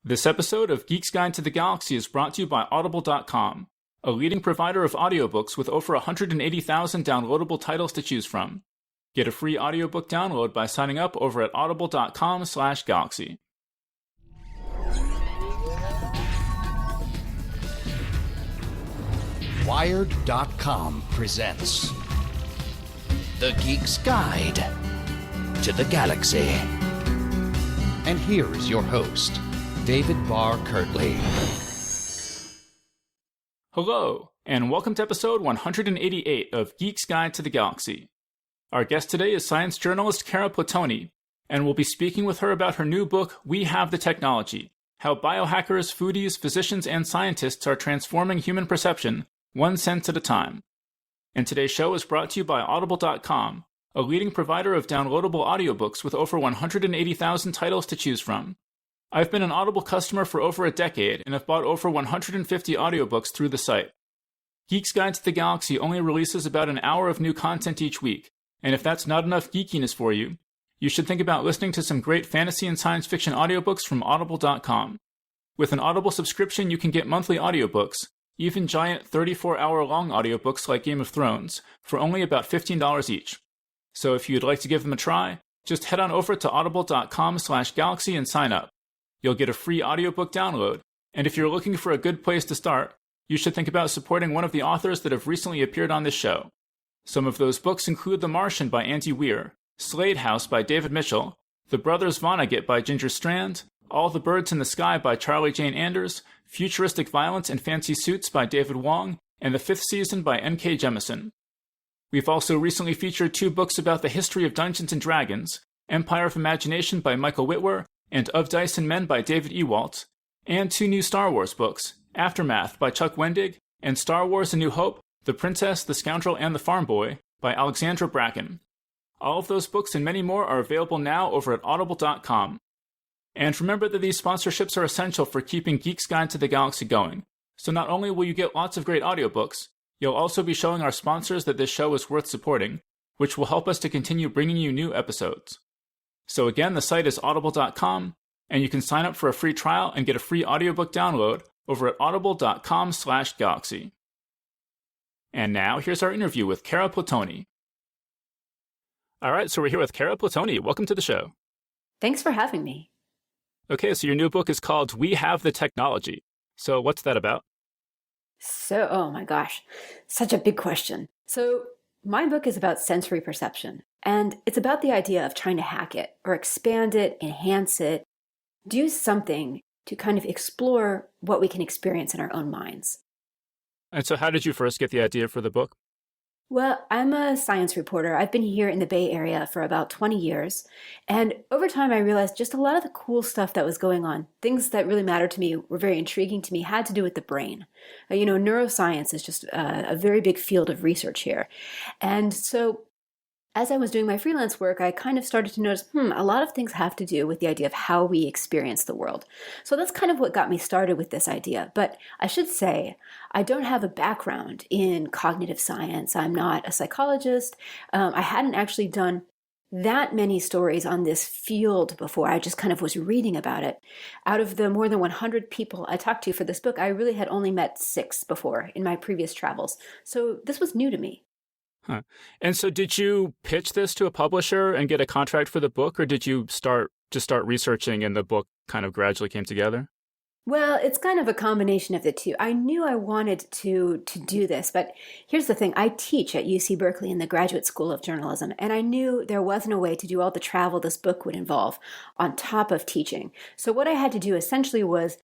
This episode of Geek's Guide to the Galaxy is brought to you by Audible.com, a leading provider of audiobooks with over 180,000 downloadable titles to choose from. Get a free audiobook download by signing up over at audible.com/galaxy. Wired.com presents The Geek's Guide to the Galaxy. And here is your host, David Barr Kirtley. Hello, and welcome to episode 188 of Geek's Guide to the Galaxy. Our guest today is science journalist Kara Platoni, and we'll be speaking with her about her new book, We Have the Technology: How Biohackers, Foodies, Physicians, and Scientists Are Transforming Human Perception, one sense at a time. And today's show is brought to you by Audible.com, a leading provider of downloadable audiobooks with over 180,000 titles to choose from. I've been an Audible customer for over a decade and have bought over 150 audiobooks through the site. Geek's Guide to the Galaxy only releases about an hour of new content each week, and if that's not enough geekiness for you, you should think about listening to some great fantasy and science fiction audiobooks from Audible.com. With an Audible subscription, you can get monthly audiobooks, even giant 34-hour-long audiobooks like Game of Thrones, for only about $15 each. So if you'd like to give them a try, just head on over to audible.com/galaxy and sign up. You'll get a free audiobook download, and if you're looking for a good place to start, you should think about supporting one of the authors that have recently appeared on this show. Some of those books include The Martian by Andy Weir, Slade House by David Mitchell, The Brothers Vonnegut by Ginger Strand, All the Birds in the Sky by Charlie Jane Anders, Futuristic Violence and Fancy Suits by David Wong, and The Fifth Season by N.K. Jemisin. We've also recently featured 2 books about the history of Dungeons & Dragons, Empire of Imagination by Michael Whitwer, and Of Dice and Men by David Ewalt, and 2 new Star Wars books, Aftermath by Chuck Wendig, and Star Wars A New Hope, The Princess, the Scoundrel, and the Farm Boy by Alexandra Bracken. All of those books and many more are available now over at audible.com. And remember that these sponsorships are essential for keeping Geek's Guide to the Galaxy going, so not only will you get lots of great audiobooks, you'll also be showing our sponsors that this show is worth supporting, which will help us to continue bringing you new episodes. So again, the site is audible.com, and you can sign up for a free trial and get a free audiobook download over at audible.com/galaxy. And now, here's our interview with Kara Platoni. All right, so we're here with Kara Platoni. Welcome to the show. Thanks for having me. Okay, so your new book is called We Have the Technology. So what's that about? So, oh my gosh, such a big question. So my book is about sensory perception, and it's about the idea of trying to hack it or expand it, enhance it, do something to kind of explore what we can experience in our own minds. And so how did you first get the idea for the book? Well, I'm a science reporter. I've been here in the Bay Area for about 20 years. And over time, I realized just a lot of the cool stuff that was going on, things that really mattered to me, were very intriguing to me, had to do with the brain. Neuroscience is just a very big field of research here. And so as I was doing my freelance work, I kind of started to notice, a lot of things have to do with the idea of how we experience the world. So that's kind of what got me started with this idea. But I should say, I don't have a background in cognitive science. I'm not a psychologist. I hadn't actually done that many stories on this field before. I just kind of was reading about it. Out of the more than 100 people I talked to for this book, I really had only met 6 before in my previous travels. So this was new to me. Huh. And so did you pitch this to a publisher and get a contract for the book, or did you start researching and the book kind of gradually came together? Well, it's kind of a combination of the two. I knew I wanted to do this, but here's the thing. I teach at UC Berkeley in the Graduate School of Journalism, and I knew there wasn't a way to do all the travel this book would involve on top of teaching. So what I had to do essentially was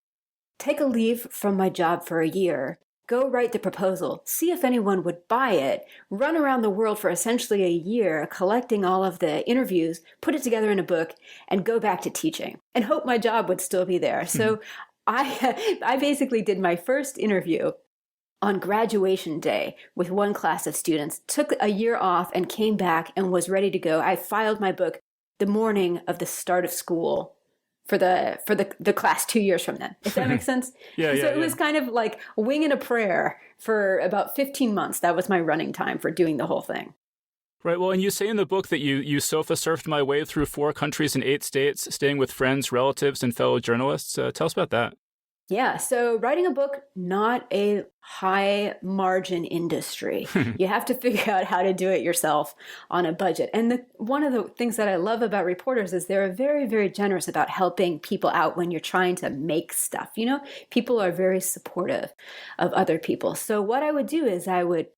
take a leave from my job for a year, go write the proposal, see if anyone would buy it, run around the world for essentially a year, collecting all of the interviews, put it together in a book, and go back to teaching, and hope my job would still be there. So I basically did my first interview on graduation day with one class of students, took a year off, and came back and was ready to go. I filed my book the morning of the start of school for the class 2 years from then, if that makes sense. So it was kind of like winging a prayer for about 15 months. That was my running time for doing the whole thing. Right. Well, and you say in the book that you sofa surfed my way through 4 countries and 8 states, staying with friends, relatives, and fellow journalists. Tell us about that. Yeah, so writing a book, not a high margin industry. You have to figure out how to do it yourself on a budget. And one of the things that I love about reporters is they're very, very generous about helping people out when you're trying to make stuff. You know, people are very supportive of other people. So what I would do is I would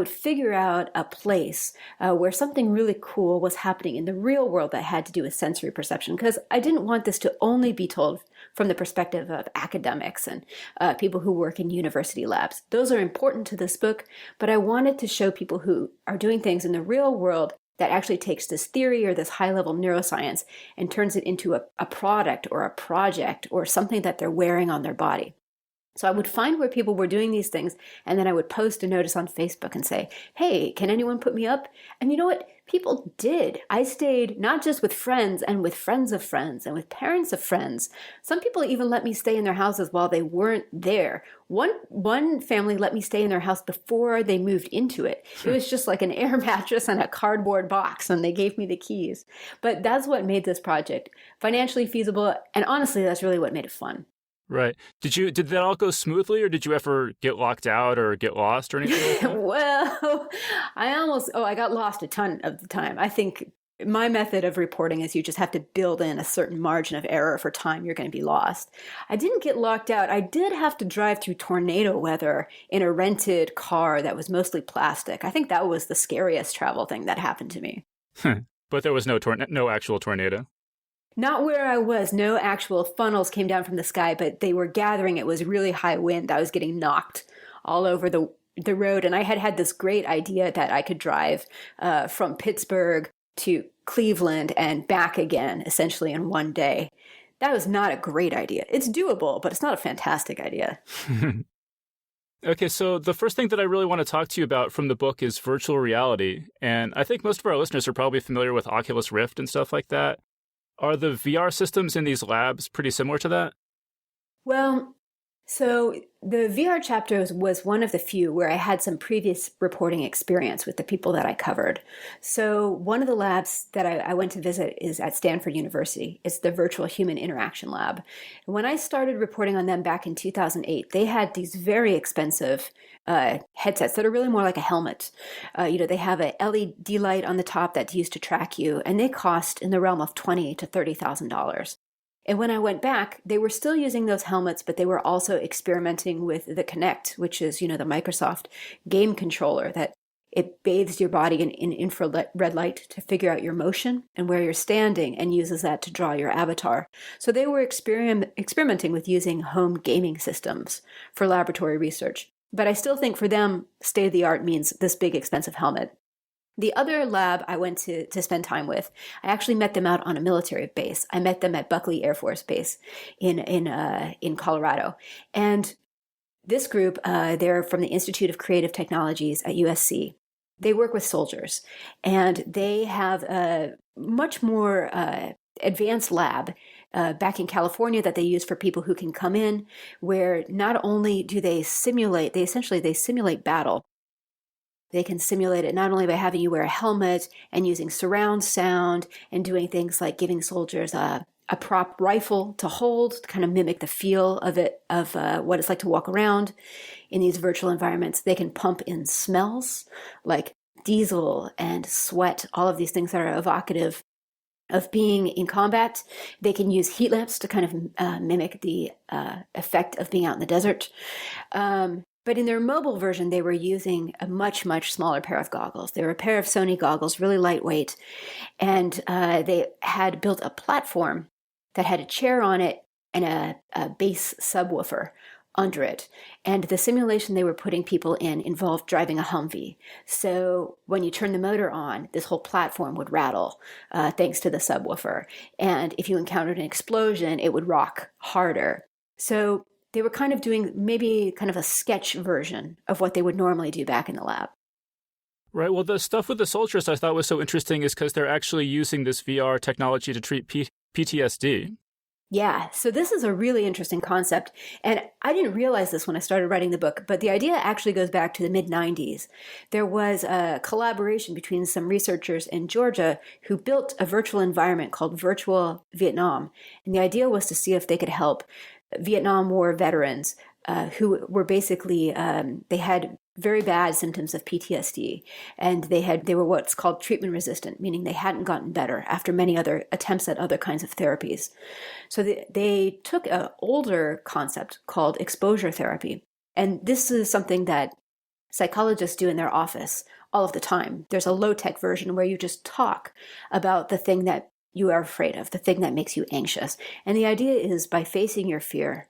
figure out a place where something really cool was happening in the real world that had to do with sensory perception, because I didn't want this to only be told from the perspective of academics and people who work in university labs. Those are important to this book, but I wanted to show people who are doing things in the real world that actually takes this theory or this high-level neuroscience and turns it into a product or a project or something that they're wearing on their body. So I would find where people were doing these things, and then I would post a notice on Facebook and say, hey, can anyone put me up? And you know what? People did. I stayed not just with friends and with friends of friends and with parents of friends. Some people even let me stay in their houses while they weren't there. One family let me stay in their house before they moved into it. It was just like an air mattress and a cardboard box, and they gave me the keys. But that's what made this project financially feasible, and honestly, that's really what made it fun. Right. Did that all go smoothly, or did you ever get locked out or get lost or anything like that? Well, I got lost a ton of the time. I think my method of reporting is you just have to build in a certain margin of error for time you're going to be lost. I didn't get locked out. I did have to drive through tornado weather in a rented car that was mostly plastic. I think that was the scariest travel thing that happened to me. But there was no actual tornado. Not where I was. No actual funnels came down from the sky, but they were gathering. It was really high wind. I was getting knocked all over the road. And I had this great idea that I could drive from Pittsburgh to Cleveland and back again, essentially in one day. That was not a great idea. It's doable, but it's not a fantastic idea. Okay, so the first thing that I really want to talk to you about from the book is virtual reality. And I think most of our listeners are probably familiar with Oculus Rift and stuff like that. Are the VR systems in these labs pretty similar to that? Well, so the VR chapter was one of the few where I had some previous reporting experience with the people that I covered. So one of the labs that I went to visit is at Stanford University. It's the Virtual Human Interaction Lab. And when I started reporting on them back in 2008, they had these very expensive headsets that are really more like a helmet. They have a LED light on the top that's used to track you, and they cost in the realm of $20,000 to $30,000. And when I went back, they were still using those helmets, but they were also experimenting with the Kinect, which is, the Microsoft game controller that it bathes your body in infrared light to figure out your motion and where you're standing and uses that to draw your avatar. So they were experimenting with using home gaming systems for laboratory research. But I still think for them, state-of-the-art means this big expensive helmet. The other lab I went to spend time with, I actually met them out on a military base. I met them at Buckley Air Force Base in Colorado. And this group, they're from the Institute of Creative Technologies at USC. They work with soldiers, and they have a much more advanced lab back in California that they use for people who can come in, where not only do they simulate battle. They can simulate it not only by having you wear a helmet and using surround sound and doing things like giving soldiers a prop rifle to hold to kind of mimic the feel of what it's like to walk around in these virtual environments. They can pump in smells like diesel and sweat, all of these things that are evocative of being in combat. They can use heat lamps to kind of mimic the effect of being out in the desert. But in their mobile version, they were using a much, much smaller pair of goggles. They were a pair of Sony goggles, really lightweight. And they had built a platform that had a chair on it and a bass subwoofer under it. And the simulation they were putting people in involved driving a Humvee. So when you turn the motor on, this whole platform would rattle thanks to the subwoofer. And if you encountered an explosion, it would rock harder. So they were kind of doing maybe kind of a sketch version of what they would normally do back in the lab. Right. Well, the stuff with the soldiers I thought was so interesting is because they're actually using this VR technology to treat PTSD. Yeah, so this is a really interesting concept. And I didn't realize this when I started writing the book, but the idea actually goes back to the mid 90s. There was a collaboration between some researchers in Georgia who built a virtual environment called Virtual Vietnam. And the idea was to see if they could help Vietnam War veterans who were basically, they had very bad symptoms of PTSD, and they were what's called treatment resistant, meaning they hadn't gotten better after many other attempts at other kinds of therapies. So they took an older concept called exposure therapy, and this is something that psychologists do in their office all of the time. There's a low-tech version where you just talk about the thing that you are afraid of, the thing that makes you anxious. And the idea is by facing your fear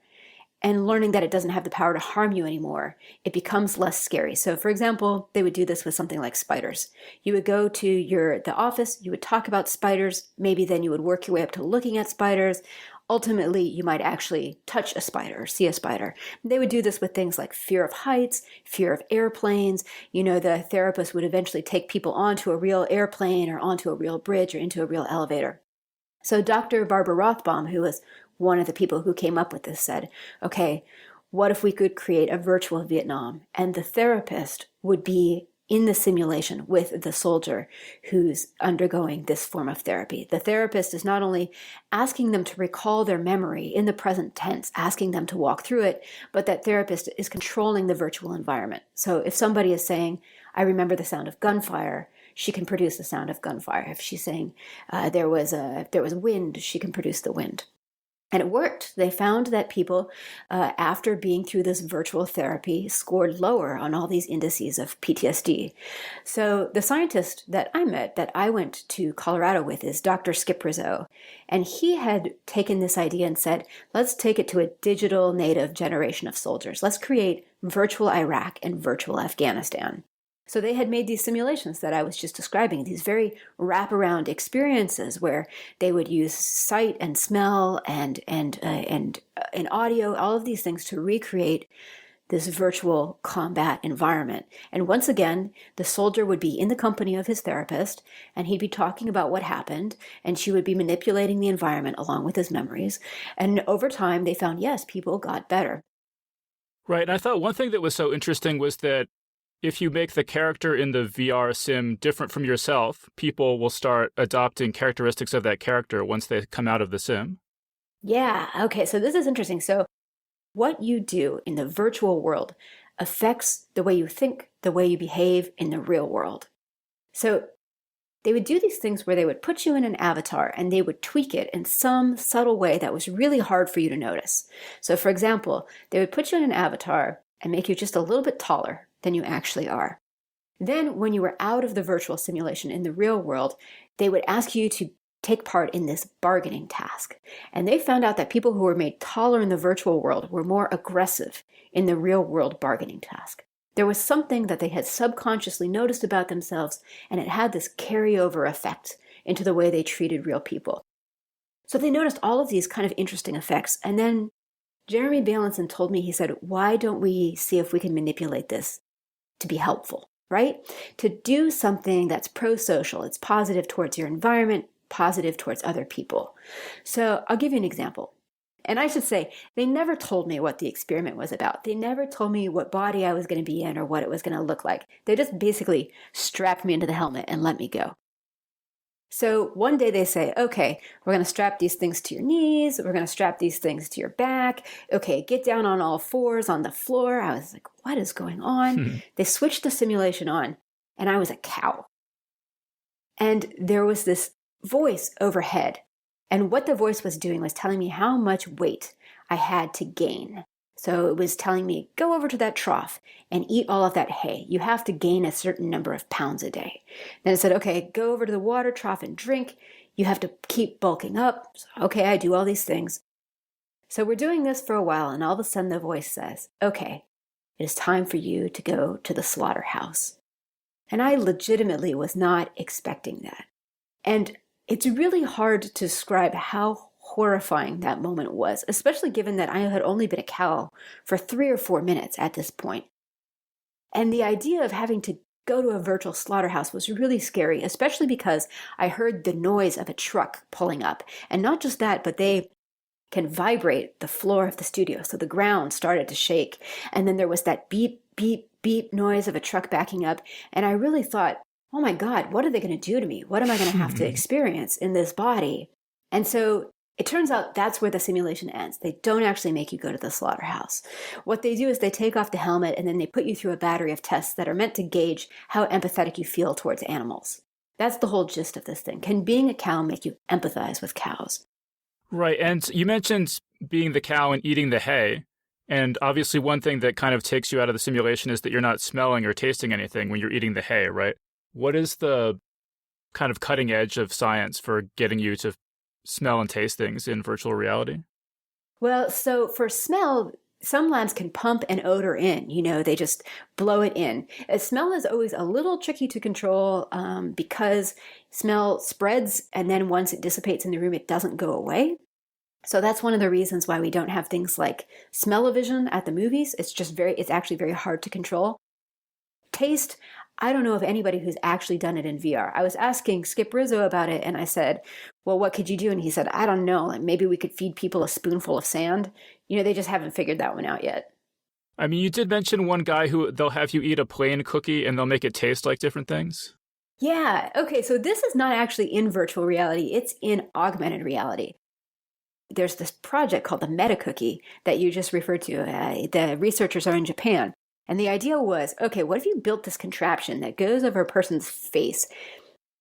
and learning that it doesn't have the power to harm you anymore, it becomes less scary. So for example, they would do this with something like spiders. You would go to the office, you would talk about spiders, maybe then you would work your way up to looking at spiders. Ultimately, you might actually touch a spider or see a spider. They would do this with things like fear of heights, fear of airplanes. The therapist would eventually take people onto a real airplane or onto a real bridge or into a real elevator. So Dr. Barbara Rothbaum, who was one of the people who came up with this, said, okay, what if we could create a virtual Vietnam? And the therapist would be in the simulation with the soldier who's undergoing this form of therapy. The therapist is not only asking them to recall their memory in the present tense, asking them to walk through it, but that therapist is controlling the virtual environment. So if somebody is saying, I remember the sound of gunfire, she can produce the sound of gunfire. If she's saying there was wind, she can produce the wind. And it worked. They found that people, after being through this virtual therapy, scored lower on all these indices of PTSD. So the scientist that I met, that I went to Colorado with, is Dr. Skip Rizzo. And he had taken this idea and said, let's take it to a digital native generation of soldiers. Let's create virtual Iraq and virtual Afghanistan. So they had made these simulations that I was just describing, these very wraparound experiences where they would use sight and smell and audio, all of these things to recreate this virtual combat environment. And once again, the soldier would be in the company of his therapist, and he'd be talking about what happened, and she would be manipulating the environment along with his memories. And over time, they found, yes, people got better. Right. And I thought one thing that was so interesting was that if you make the character in the VR sim different from yourself, people will start adopting characteristics of that character once they come out of the sim. Yeah, okay, so this is interesting. So what you do in the virtual world affects the way you think, the way you behave in the real world. So they would do these things where they would put you in an avatar and they would tweak it in some subtle way that was really hard for you to notice. So for example, they would put you in an avatar and make you just a little bit taller than you actually are. Then when you were out of the virtual simulation in the real world, they would ask you to take part in this bargaining task. And they found out that people who were made taller in the virtual world were more aggressive in the real world bargaining task. There was something that they had subconsciously noticed about themselves, and it had this carryover effect into the way they treated real people. So they noticed all of these kind of interesting effects. And then Jeremy Bailenson told me, he said, why don't we see if we can manipulate this to be helpful, right? To do something that's pro-social, it's positive towards your environment, positive towards other people. So I'll give you an example. And I should say, they never told me what the experiment was about. They never told me what body I was going to be in or what it was going to look like. They just basically strapped me into the helmet and let me go. So one day they say, okay, we're going to strap these things to your knees. We're going to strap these things to your back. Okay, get down on all fours on the floor. I was like, what is going on? They switched the simulation on, and I was a cow. And there was this voice overhead. And what the voice was doing was telling me how much weight I had to gain. So it was telling me, go over to that trough and eat all of that hay. You have to gain a certain number of pounds a day. Then it said, okay, go over to the water trough and drink. You have to keep bulking up. So, okay, I do all these things. So we're doing this for a while, and all of a sudden the voice says, okay, it is time for you to go to the slaughterhouse. And I legitimately was not expecting that. And it's really hard to describe how horrifying that moment was, especially given that I had only been a cow for 3 or 4 minutes at this point. And the idea of having to go to a virtual slaughterhouse was really scary, especially because I heard the noise of a truck pulling up. And not just that, but they can vibrate the floor of the studio. So the ground started to shake. And then there was that beep, beep, beep noise of a truck backing up. And I really thought, oh my God, what are they going to do to me? What am I going to have to experience in this body? And so it turns out that's where the simulation ends. They don't actually make you go to the slaughterhouse. What they do is they take off the helmet and then they put you through a battery of tests that are meant to gauge how empathetic you feel towards animals. That's the whole gist of this thing. Can being a cow make you empathize with cows? Right. And you mentioned being the cow and eating the hay. And obviously one thing that kind of takes you out of the simulation is that you're not smelling or tasting anything when you're eating the hay, right? What is the kind of cutting edge of science for getting you to smell and taste things in virtual reality? Well, so for smell, some labs can pump an odor in, they just blow it in. Smell is always a little tricky to control because smell spreads, and then once it dissipates in the room, it doesn't go away. So that's one of the reasons why we don't have things like smell-o-vision at the movies. It's actually very hard to control. Taste, I don't know of anybody who's actually done it in VR. I was asking Skip Rizzo about it, and I said, well, what could you do? And he said, I don't know, like maybe we could feed people a spoonful of sand. They just haven't figured that one out yet. I mean, you did mention one guy who they'll have you eat a plain cookie and they'll make it taste like different things. Yeah, okay, so this is not actually in virtual reality. It's in augmented reality. There's this project called the Meta Cookie that you just referred to. The researchers are in Japan. And the idea was, okay, what if you built this contraption that goes over a person's face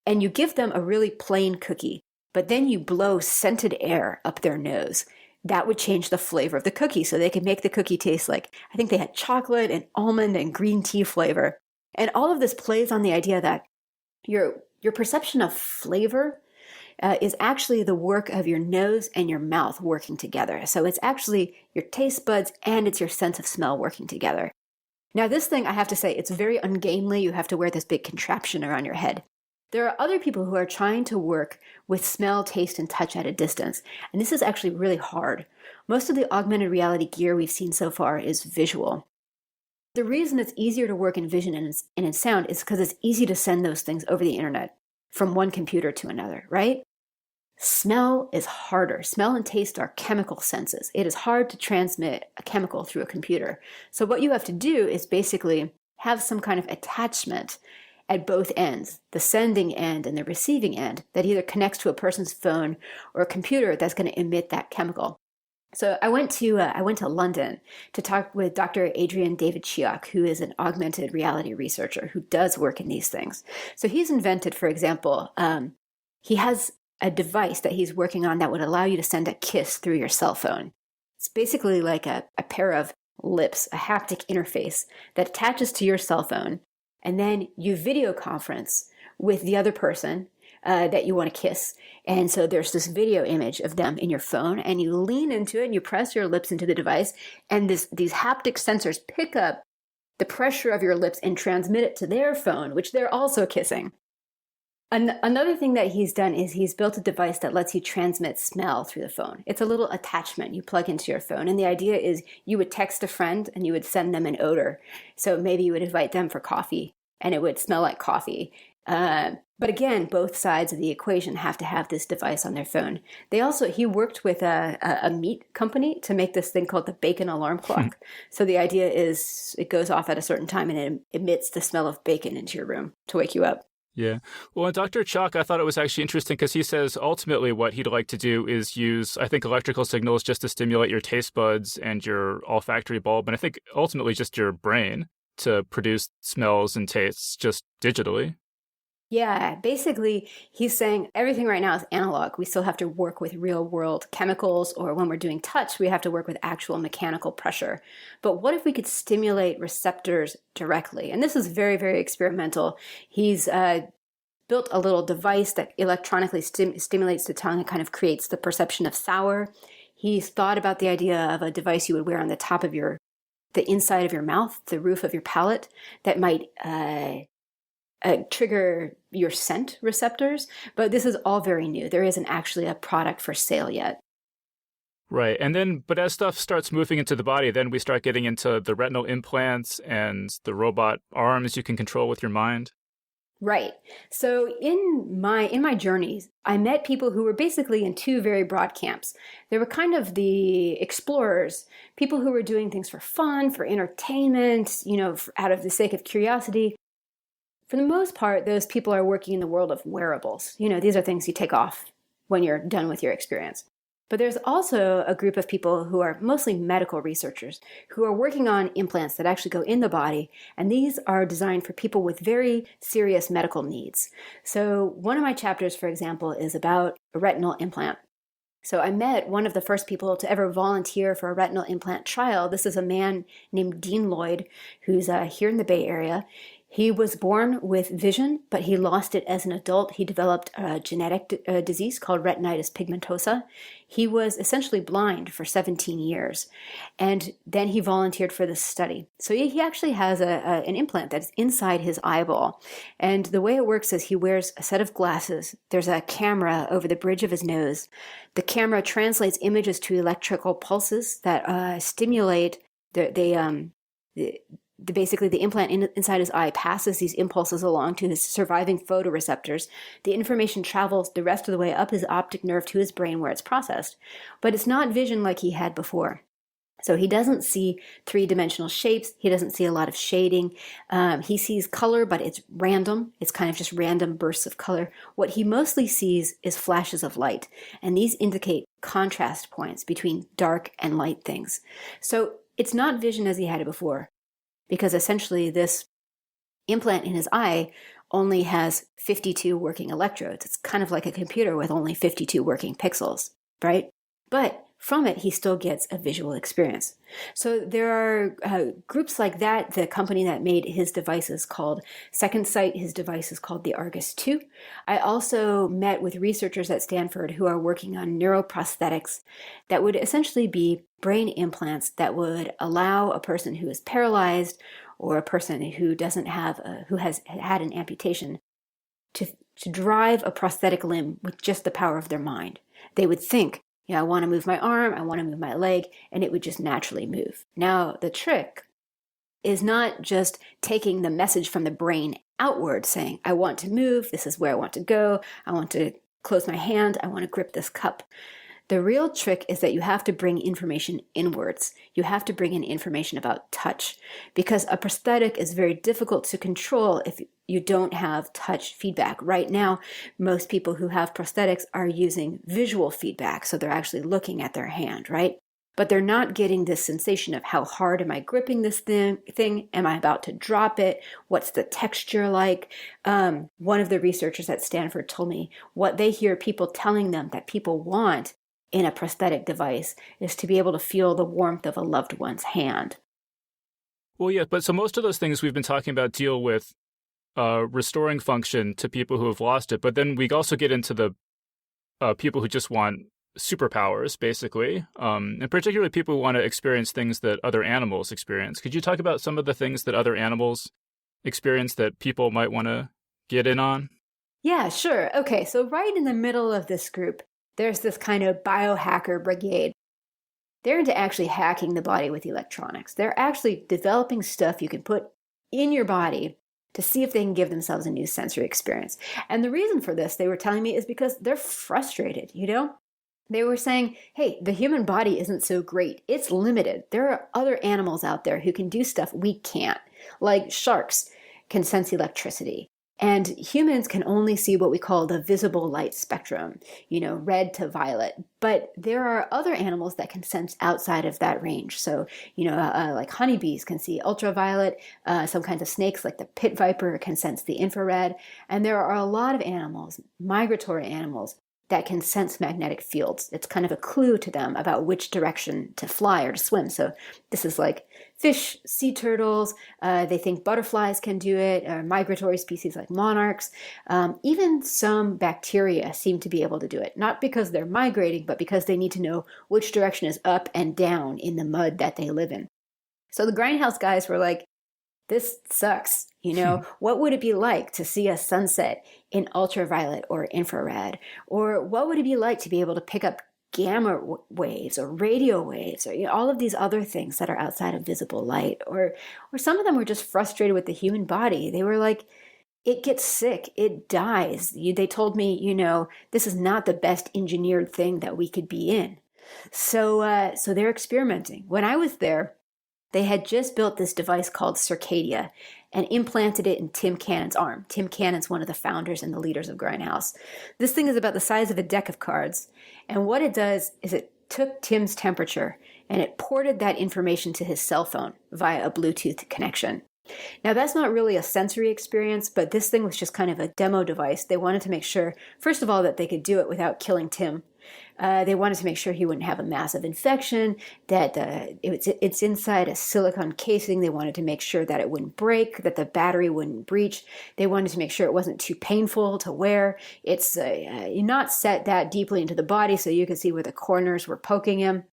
and you give them a really plain cookie, but then you blow scented air up their nose? That would change the flavor of the cookie. So they could make the cookie taste like, I think they had chocolate and almond and green tea flavor. And all of this plays on the idea that your perception of flavor is actually the work of your nose and your mouth working together. So it's actually your taste buds and it's your sense of smell working together. Now this thing, I have to say, it's very ungainly. You have to wear this big contraption around your head. There are other people who are trying to work with smell, taste, and touch at a distance. And this is actually really hard. Most of the augmented reality gear we've seen so far is visual. The reason it's easier to work in vision and in sound is because it's easy to send those things over the internet from one computer to another, right? Smell is harder. Smell and taste are chemical senses. It is hard to transmit a chemical through a computer. So what you have to do is basically have some kind of attachment at both ends, the sending end and the receiving end, that either connects to a person's phone or a computer that's going to emit that chemical. So I went to London to talk with Dr. Adrian David Chiok, who is an augmented reality researcher who does work in these things. So he's invented, for example, he has a device that he's working on that would allow you to send a kiss through your cell phone. It's basically like a pair of lips, a haptic interface that attaches to your cell phone, and then you video conference with the other person that you want to kiss. And so there's this video image of them in your phone, and you lean into it and you press your lips into the device, and these haptic sensors pick up the pressure of your lips and transmit it to their phone, which they're also kissing. Another thing that he's done is he's built a device that lets you transmit smell through the phone. It's a little attachment you plug into your phone. And the idea is you would text a friend and you would send them an odor. So maybe you would invite them for coffee and it would smell like coffee. But again, both sides of the equation have to have this device on their phone. He worked with a meat company to make this thing called the bacon alarm clock. So the idea is it goes off at a certain time and it emits the smell of bacon into your room to wake you up. Yeah. Well, and Dr. Chalk, I thought it was actually interesting because he says ultimately what he'd like to do is use, I think, electrical signals just to stimulate your taste buds and your olfactory bulb, and I think ultimately just your brain to produce smells and tastes just digitally. Yeah, basically, he's saying everything right now is analog. We still have to work with real world chemicals, or when we're doing touch, we have to work with actual mechanical pressure. But what if we could stimulate receptors directly? And this is very, very experimental. He's built a little device that electronically stimulates the tongue and kind of creates the perception of sour. He's thought about the idea of a device you would wear on the top of the inside of your mouth, the roof of your palate, that might trigger your scent receptors, but this is all very new. There isn't actually a product for sale yet. Right. And then, but as stuff starts moving into the body, then we start getting into the retinal implants and the robot arms you can control with your mind. Right. So in my journeys, I met people who were basically in two very broad camps. There were kind of the explorers, people who were doing things for fun, for entertainment, out of the sake of curiosity. For the most part, those people are working in the world of wearables. These are things you take off when you're done with your experience. But there's also a group of people who are mostly medical researchers who are working on implants that actually go in the body. And these are designed for people with very serious medical needs. So one of my chapters, for example, is about a retinal implant. So I met one of the first people to ever volunteer for a retinal implant trial. This is a man named Dean Lloyd, who's here in the Bay Area. He was born with vision, but he lost it as an adult. He developed a genetic disease called retinitis pigmentosa. He was essentially blind for 17 years, and then he volunteered for this study. So he actually has an implant that's inside his eyeball, and the way it works is he wears a set of glasses. There's a camera over the bridge of his nose. The camera translates images to electrical pulses that stimulate basically the implant inside his eye passes these impulses along to his surviving photoreceptors. The information travels the rest of the way up his optic nerve to his brain where it's processed. But it's not vision like he had before. So he doesn't see three-dimensional shapes. He doesn't see a lot of shading. He sees color, but it's random. It's kind of just random bursts of color. What he mostly sees is flashes of light. And these indicate contrast points between dark and light things. So it's not vision as he had it before, because essentially this implant in his eye only has 52 working electrodes. It's kind of like a computer with only 52 working pixels, right? But from it, he still gets a visual experience. So there are groups like that. The company that made his device is called Second Sight. His device is called the Argus 2. I also met with researchers at Stanford who are working on neuroprosthetics that would essentially be brain implants that would allow a person who is paralyzed or a person who who has had an amputation to drive a prosthetic limb with just the power of their mind. They would think, I want to move my arm, I want to move my leg, and it would just naturally move. Now, the trick is not just taking the message from the brain outward, saying, I want to move, this is where I want to go, I want to close my hand, I want to grip this cup. The real trick is that you have to bring information inwards. You have to bring in information about touch, because a prosthetic is very difficult to control if you don't have touch feedback. Right now, most people who have prosthetics are using visual feedback, so they're actually looking at their hand, right? But they're not getting this sensation of how hard am I gripping this thing? Am I about to drop it? What's the texture like? One of the researchers at Stanford told me what they hear people telling them that people want in a prosthetic device is to be able to feel the warmth of a loved one's hand. Well, yeah, but so most of those things we've been talking about deal with restoring function to people who have lost it, but then we also get into the people who just want superpowers, basically, and particularly people who want to experience things that other animals experience. Could you talk about some of the things that other animals experience that people might want to get in on? Yeah, sure. Okay, so right in the middle of this group, there's this kind of biohacker brigade. They're into actually hacking the body with electronics. They're actually developing stuff you can put in your body to see if they can give themselves a new sensory experience. And the reason for this, they were telling me, is because they're frustrated, They were saying, hey, the human body isn't so great. It's limited. There are other animals out there who can do stuff we can't. Like sharks can sense electricity. And humans can only see what we call the visible light spectrum, red to violet. But there are other animals that can sense outside of that range. So, like honeybees can see ultraviolet. Some kinds of snakes, like the pit viper, can sense the infrared. And there are a lot of animals, migratory animals, that can sense magnetic fields. It's kind of a clue to them about which direction to fly or to swim. So this is like fish, sea turtles. They think butterflies can do it, migratory species like monarchs. Even some bacteria seem to be able to do it, not because they're migrating, but because they need to know which direction is up and down in the mud that they live in. So the Grindhouse guys were like, this sucks. What would it be like to see a sunset in ultraviolet or infrared? Or what would it be like to be able to pick up gamma waves or radio waves or all of these other things that are outside of visible light? Or some of them were just frustrated with the human body. They were like, it gets sick. It dies. They told me, this is not the best engineered thing that we could be in. So they're experimenting. When I was there, they had just built this device called Circadia and implanted it in Tim Cannon's arm. Tim Cannon's one of the founders and the leaders of Grindhouse. This thing is about the size of a deck of cards. And what it does is it took Tim's temperature and it ported that information to his cell phone via a Bluetooth connection. Now, that's not really a sensory experience, but this thing was just kind of a demo device. They wanted to make sure, first of all, that they could do it without killing Tim. They wanted to make sure he wouldn't have a massive infection, that it's inside a silicone casing. They wanted to make sure that it wouldn't break, that the battery wouldn't breach. They wanted to make sure it wasn't too painful to wear. It's not set that deeply into the body so you could see where the corners were poking him.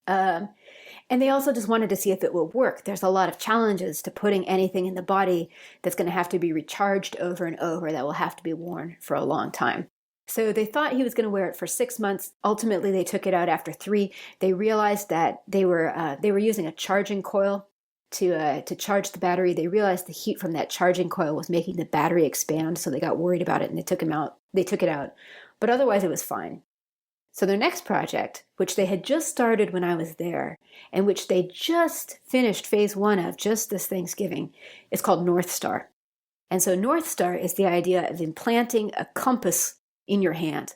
And they also just wanted to see if it would work. There's a lot of challenges to putting anything in the body that's going to have to be recharged over and over, that will have to be worn for a long time. So they thought he was going to wear it for 6 months. Ultimately, they took it out after 3. They realized that they were using a charging coil to charge the battery. They realized the heat from that charging coil was making the battery expand, so they got worried about it and they took it out. But otherwise, it was fine. So their next project, which they had just started when I was there, and which they just finished phase 1 of just this Thanksgiving, is called North Star. And so North Star is the idea of implanting a compass in your hand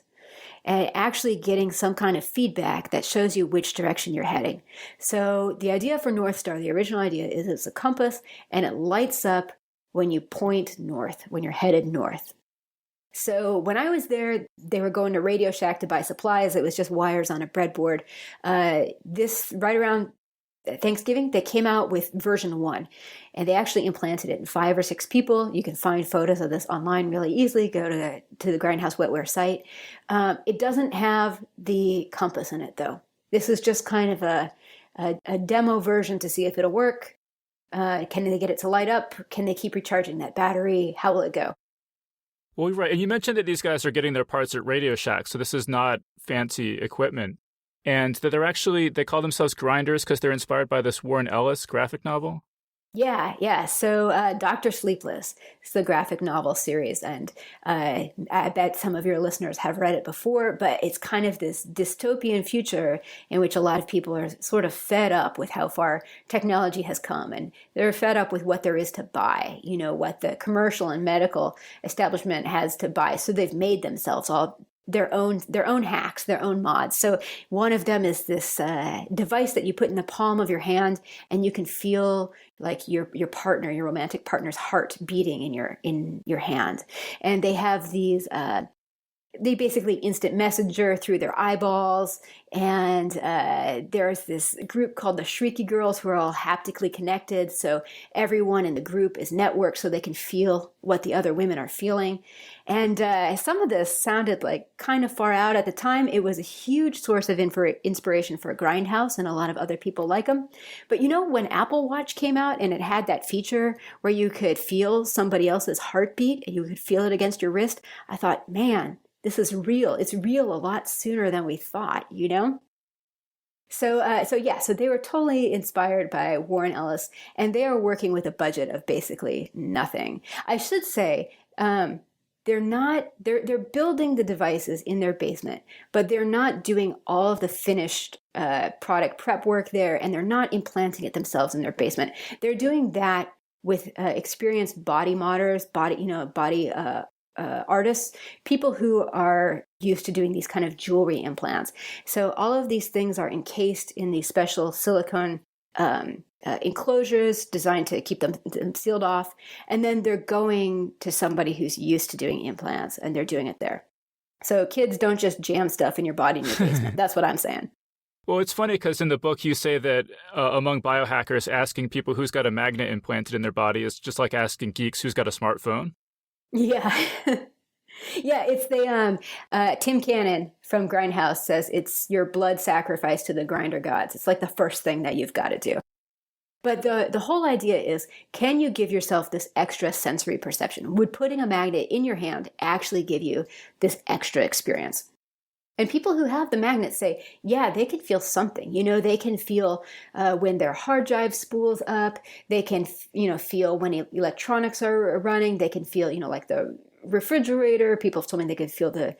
and actually getting some kind of feedback that shows you which direction you're heading. So the idea for North Star, the original idea, is it's a compass and it lights up when you point north, when you're headed north. So when I was there, they were going to Radio Shack to buy supplies. It was just wires on a breadboard. This right around Thanksgiving, they came out with version 1, and they actually implanted it in 5 or 6 people. You can find photos of this online really easily. Go to the Grindhouse Wetware site. It doesn't have the compass in it, though. This is just kind of a demo version to see if it'll work. Can they get it to light up? Can they keep recharging that battery? How will it go? Well, right. And you mentioned that these guys are getting their parts at Radio Shack, so this is not fancy equipment. And that they call themselves grinders because they're inspired by this Warren Ellis graphic novel. Yeah. So Dr. Sleepless is the graphic novel series, and I bet some of your listeners have read it before, but it's kind of this dystopian future in which a lot of people are sort of fed up with how far technology has come, and they're fed up with what there is to buy, what the commercial and medical establishment has to buy. So they've made themselves all their own hacks, their own mods. So one of them is this device that you put in the palm of your hand, and you can feel like your partner, your romantic partner's heart beating in your hand. And they have these. They basically instant messenger through their eyeballs, and there's this group called the Shrieky Girls who are all haptically connected, so everyone in the group is networked so they can feel what the other women are feeling. And some of this sounded like kind of far out at the time. It was a huge source of inspiration for Grindhouse and a lot of other people like them. But when Apple Watch came out and it had that feature where you could feel somebody else's heartbeat and you could feel it against your wrist, I thought, man, this is real. It's real a lot sooner than we thought, So they were totally inspired by Warren Ellis, and they are working with a budget of basically nothing. I should say, they're building the devices in their basement, but they're not doing all of the finished product prep work there, and they're not implanting it themselves in their basement. They're doing that with experienced body modders, body artists, people who are used to doing these kind of jewelry implants. So all of these things are encased in these special silicone enclosures designed to keep them sealed off. And then they're going to somebody who's used to doing implants, and they're doing it there. So kids, don't just jam stuff in your body in your basement. That's what I'm saying. Well, it's funny because in the book you say that among biohackers, asking people who's got a magnet implanted in their body is just like asking geeks who's got a smartphone. Yeah. Yeah, it's the Tim Cannon from Grindhouse says it's your blood sacrifice to the grinder gods. It's like the first thing that you've got to do. But the whole idea is, can you give yourself this extra sensory perception? Would putting a magnet in your hand actually give you this extra experience? And people who have the magnet say, yeah, they can feel something. They can feel when their hard drive spools up. They can, feel when electronics are running. They can feel, like the refrigerator. People have told me they can feel the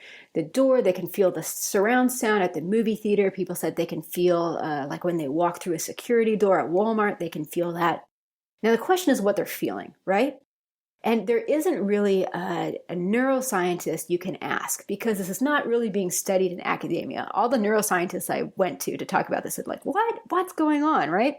door. They can feel the surround sound at the movie theater. People said they can feel like when they walk through a security door at Walmart, they can feel that. Now, the question is what they're feeling, right? And there isn't really a neuroscientist you can ask, because this is not really being studied in academia. All the neuroscientists I went to talk about this said, like, what's going on, right?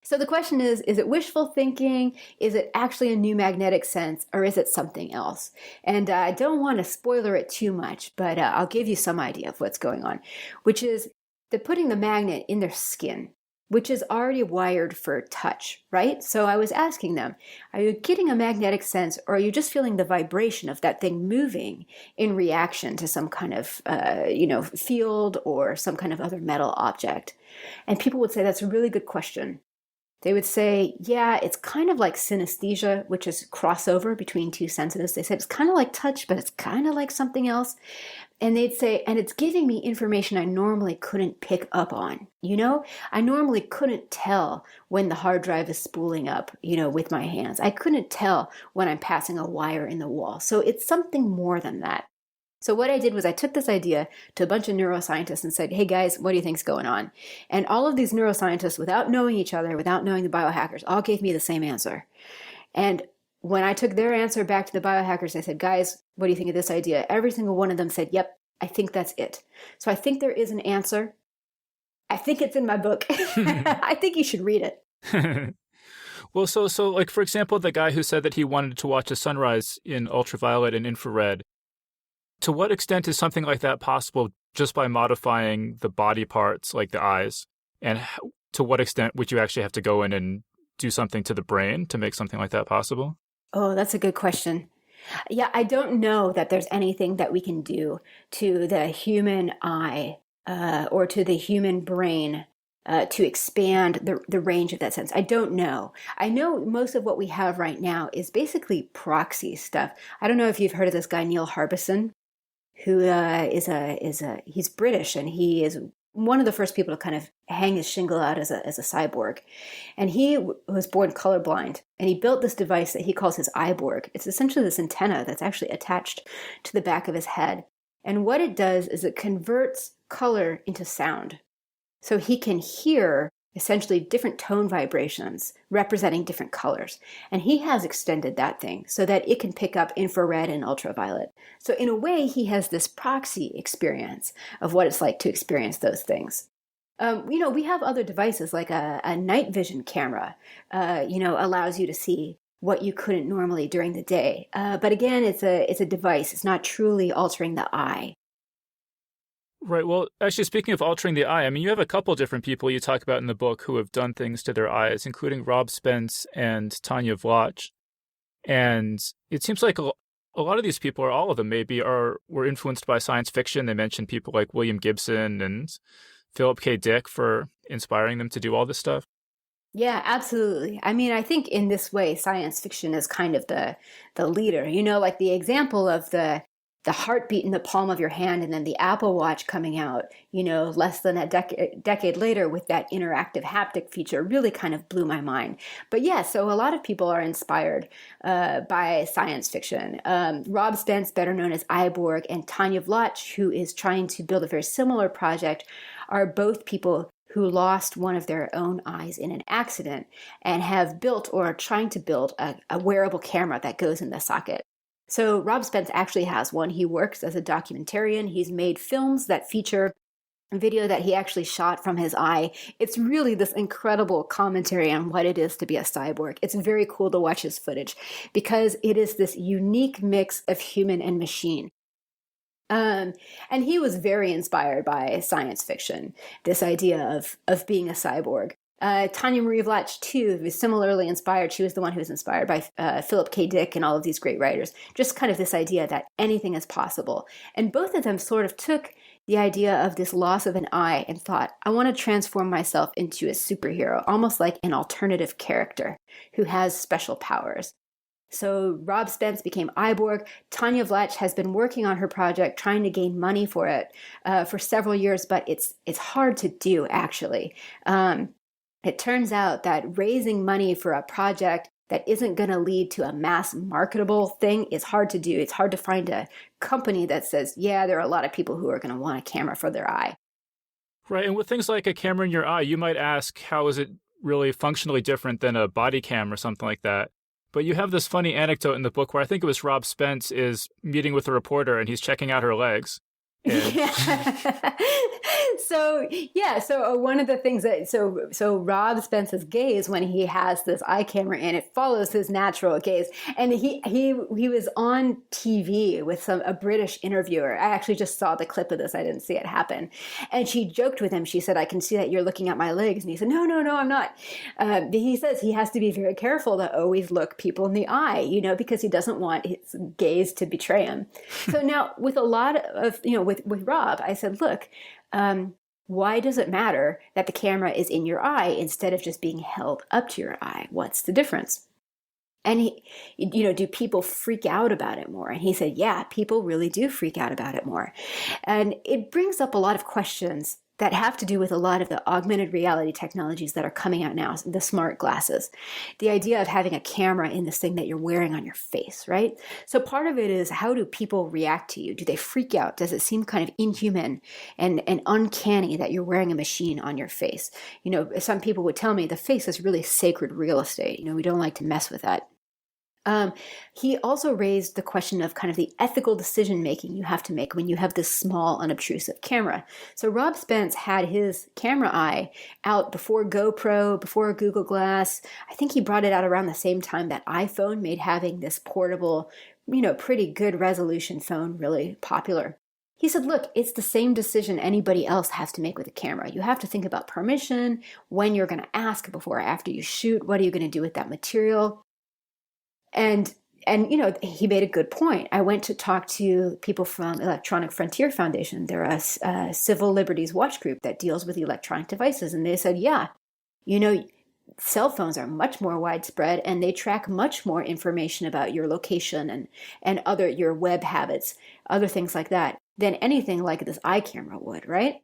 So the question is it wishful thinking? Is it actually a new magnetic sense, or is it something else? And I don't want to spoiler it too much, but I'll give you some idea of what's going on, which is they're putting the magnet in their skin, which is already wired for touch, right? So I was asking them, are you getting a magnetic sense, or are you just feeling the vibration of that thing moving in reaction to some kind of, field or some kind of other metal object? And people would say, that's a really good question. They would say, yeah, it's kind of like synesthesia, which is crossover between two senses. They said it's kind of like touch, but it's kind of like something else. And they'd say, and it's giving me information I normally couldn't pick up on. I normally couldn't tell when the hard drive is spooling up, with my hands. I couldn't tell when I'm passing a wire in the wall. So it's something more than that. So what I did was I took this idea to a bunch of neuroscientists and said, hey guys, what do you think's going on? And all of these neuroscientists, without knowing each other, without knowing the biohackers, all gave me the same answer. And when I took their answer back to the biohackers, I said, guys, what do you think of this idea? Every single one of them said, yep, I think that's it. So I think there is an answer. I think it's in my book. I think you should read it. Well, so like, for example, the guy who said that he wanted to watch a sunrise in ultraviolet and infrared, to what extent is something like that possible just by modifying the body parts, like the eyes? And to what extent would you actually have to go in and do something to the brain to make something like that possible? Oh, that's a good question. Yeah, I don't know that there's anything that we can do to the human eye or to the human brain to expand the range of that sense. I don't know. I know most of what we have right now is basically proxy stuff. I don't know if you've heard of this guy, Neil Harbisson, who he's British, and he is one of the first people to kind of hang his shingle out as a cyborg. And he was born colorblind, and he built this device that he calls his eyeborg. It's essentially this antenna that's actually attached to the back of his head. And what it does is it converts color into sound. So he can hear essentially different tone vibrations representing different colors. And he has extended that thing so that it can pick up infrared and ultraviolet. So in a way, he has this proxy experience of what it's like to experience those things. We have other devices like a night vision camera, allows you to see what you couldn't normally during the day. But again, it's a device. It's not truly altering the eye. Right. Well, actually, speaking of altering the eye, I mean, you have a couple different people you talk about in the book who have done things to their eyes, including Rob Spence and Tanya Vlach. And it seems like a lot of these people, or all of them maybe, were influenced by science fiction. They mentioned people like William Gibson and Philip K. Dick for inspiring them to do all this stuff. Yeah, absolutely. I mean, I think in this way, science fiction is kind of the leader. Like the example of the heartbeat in the palm of your hand, and then the Apple Watch coming out, less than a decade later with that interactive haptic feature really kind of blew my mind. But yeah, so a lot of people are inspired by science fiction. Rob Spence, better known as Iborg, and Tanya Vlach, who is trying to build a very similar project, are both people who lost one of their own eyes in an accident and have built or are trying to build a wearable camera that goes in the socket. So Rob Spence actually has one. He works as a documentarian. He's made films that feature video that he actually shot from his eye. It's really this incredible commentary on what it is to be a cyborg. It's very cool to watch his footage because it is this unique mix of human and machine. And he was very inspired by science fiction, this idea of being a cyborg. Tanya Marie Vlach, too, was similarly inspired. She was the one who was inspired by Philip K. Dick and all of these great writers. Just kind of this idea that anything is possible. And both of them sort of took the idea of this loss of an eye and thought, I want to transform myself into a superhero, almost like an alternative character who has special powers. So Rob Spence became Iborg. Tanya Vlach has been working on her project, trying to gain money for it for several years, but it's hard to do, actually. It turns out that raising money for a project that isn't going to lead to a mass marketable thing is hard to do. It's hard to find a company that says, yeah, there are a lot of people who are going to want a camera for their eye. Right, and with things like a camera in your eye, you might ask, how is it really functionally different than a body cam or something like that? But you have this funny anecdote in the book where I think it was Rob Spence is meeting with a reporter and he's checking out her legs. And... Yeah. So one of the things that so Rob Spence's gaze, when he has this eye camera in, it follows his natural gaze, and he was on TV with a British interviewer. I actually just saw the clip of this. I didn't see it happen, and she joked with him. She said, "I can see that you're looking at my legs," and he said, "No, I'm not." He says he has to be very careful to always look people in the eye, because he doesn't want his gaze to betray him. So now with a lot of with Rob, I said, look. Why does it matter that the camera is in your eye instead of just being held up to your eye? What's the difference? And do people freak out about it more? And he said, yeah, people really do freak out about it more. And it brings up a lot of questions that have to do with a lot of the augmented reality technologies that are coming out now, the smart glasses. The idea of having a camera in this thing that you're wearing on your face, right? So part of it is, how do people react to you? Do they freak out? Does it seem kind of inhuman and uncanny that you're wearing a machine on your face? Some people would tell me the face is really sacred real estate. We don't like to mess with that. He also raised the question of kind of the ethical decision-making you have to make when you have this small, unobtrusive camera. So Rob Spence had his camera eye out before GoPro, before Google Glass. I think he brought it out around the same time that iPhone made having this portable, pretty good resolution phone really popular. He said, look, it's the same decision anybody else has to make with a camera. You have to think about permission, when you're going to ask before or after you shoot, what are you going to do with that material? And he made a good point. I went to talk to people from Electronic Frontier Foundation. They're a civil liberties watch group that deals with electronic devices. And they said, yeah, cell phones are much more widespread and they track much more information about your location and your web habits, other things like that, than anything like this eye camera would, right?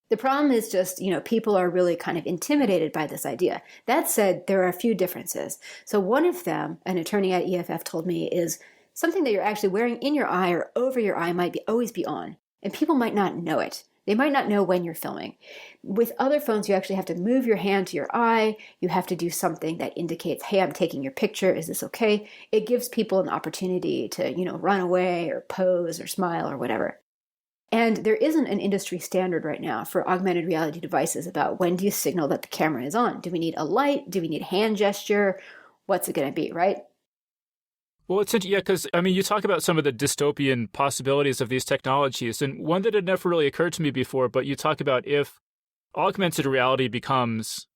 The problem is just, people are really kind of intimidated by this idea. That said, there are a few differences. So one of them, an attorney at EFF told me, is something that you're actually wearing in your eye or over your eye might always be on. And people might not know it. They might not know when you're filming. With other phones, you actually have to move your hand to your eye. You have to do something that indicates, hey, I'm taking your picture. Is this okay? It gives people an opportunity to, run away or pose or smile or whatever. And there isn't an industry standard right now for augmented reality devices about when do you signal that the camera is on? Do we need a light? Do we need hand gesture? What's it going to be, right? Well, it's interesting, yeah, because, you talk about some of the dystopian possibilities of these technologies, and one that had never really occurred to me before, but you talk about if augmented reality becomes